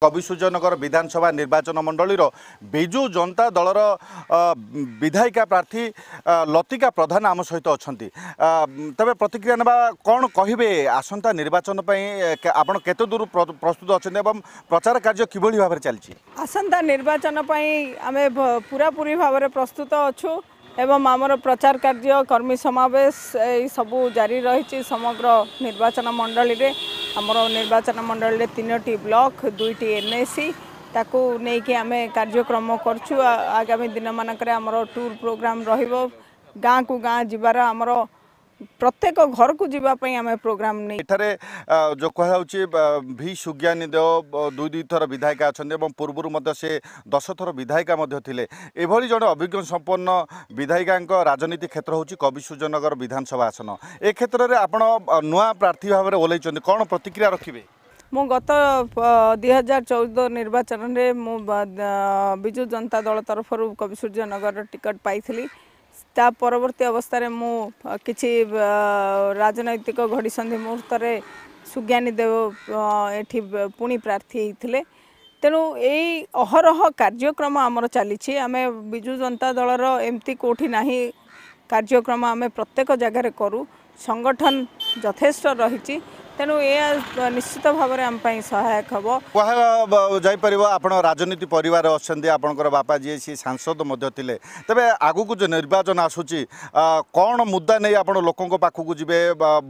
कविसूर्यनगर विधानसभा निर्वाचन मंडलीर बिजु जनता दलर विधायिका प्रार्थी लतिका प्रधान आम सहित अच्छा तेज प्रतिक्रिया ना कौन कहे आसंता निर्वाचन आपण केते दूर प्रस्तुत अच्छा प्रचार कार्य किभली भाव चलती आसंता निर्वाचन आम पूरापूरी भाव में प्रस्तुत अच्छु एवं आमर प्रचार कार्य कर्मी समावेश सबू जारी रही समग्र निर्वाचन मंडली रे आमर निर्वाचन मंडली रे 3टी ब्लॉक 2टी एनएसी ताकू नहीं कि आम कार्यक्रम करछु आगामी दिन मानक आमर टूर प्रोग्राम रहिबो गाँ को गाँ जीवार आमर प्रत्येक घर को जीवाई आम प्रोग्राम नहीं एठारे जो कह भी सुज्ञानी देव दुई थर विधायिका अच्छा पूर्वर से 10 थर विधायिका थिले एभली जड़े अभिज्ञ संपन्न विधायिका राजनीति क्षेत्र हूँ कविसूर्यनगर विधानसभा आसन ए क्षेत्र में आपण नुआ प्रार्थी भाव में ओल्लैंट कौन प्रतिक्रिया रखिए मु गत 2014 निर्वाचन में मु बिजु जनता दल तरफ कविसूर्यनगर टिकट पाई ता परवर्ती अवस्था रे मु किछि राजनैतिक घड़ी संधि मुहूर्त सुज्ञानी देव एठी पुणी प्रार्थी होते तेणु यही अहरह कार्यक्रम आमर चली आम बिजु जनता दलर एमती कोठी नाही कार्यक्रम आम प्रत्येक जगार करूँ संगठन यथेष्ट रही तेणु ये निश्चित भाव में आम सहायक हम जापर आप राजनीति परिवार अच्छा आपंकर बापा जी सी सांसद थे तेज आगू जो निर्वाचन आसूची कौन मुद्दा नहीं आप लोकों पाखक जी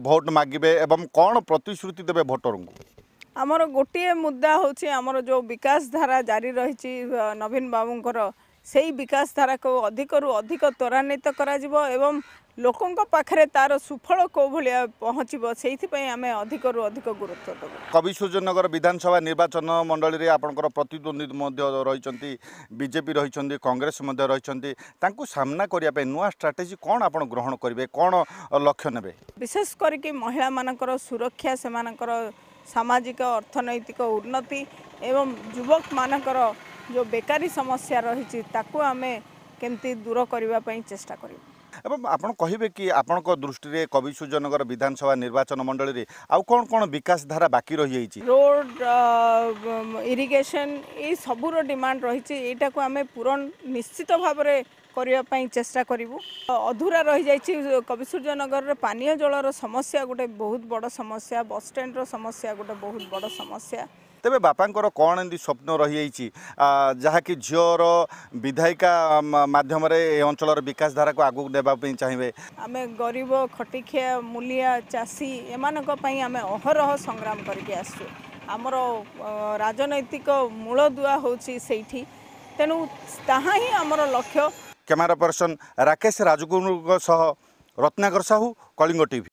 भोट मागे एवं कौन प्रतिश्रुति देवे भोटर को आमर गोटे मुद्दा हूँ आमर जो विकास धारा जारी रही नवीन बाबूंकर से विकास धारा को अधिक रु अधिक त्वरान्वित एवं लोकों पाखे तार सुफल कौ भाया पहुँचो से आम अधिक रु अधिक गुरुत्व देव कविसूर्यनगर विधानसभा निर्वाचन मंडली में आपंकर प्रतिद्वंदी रही बीजेपी रही कांग्रेस रही सामना करने नुआ स्ट्राटेजी कौन आप ग्रहण करेंगे कौन लक्ष्य ने विशेष करके महिला मानकर सुरक्षा से सामाजिक अर्थनैतिक उन्नति एवं युवक मानकर जो बेकारी समस्या रही आम केमती दूर करने चेष्टा करूँ एवं आपन कहिबे कि आपण दृष्टि रे कविसूर्यनगर विधानसभा निर्वाचन मंडली रे आउ कौन कौन विकास धारा बाकी रही जाइछि रोड इरिगेशन ये सबूर डिमांड रही एटा को आम पूरण निश्चित भाव में करने चेष्टा करूँ अधूरा रही जाइछि कविसूर्यनगर रे पानीय जलर समस्या गोटे बहुत बड़ समस्या बस स्टैंड समस्या गोटे बहुत बड़ समस्या तेबे बापांकर कौन एमती स्वप्न रही जहाँकि झीवर विधायिका माध्यम अंचल विकास धारा को आगू देवाई चाहिए आम गरीब खटिखिया मूलिया चाषी एमानपाई आम अहरह संग्राम करके आसु आमर राजनैतिक मूलदुआ होछि सेठी तेणु ताहा ही आमर लक्ष्य कैमरा पर्सन राकेश राजगुरु सह रत्नाकर साहू कलिंग टीवी।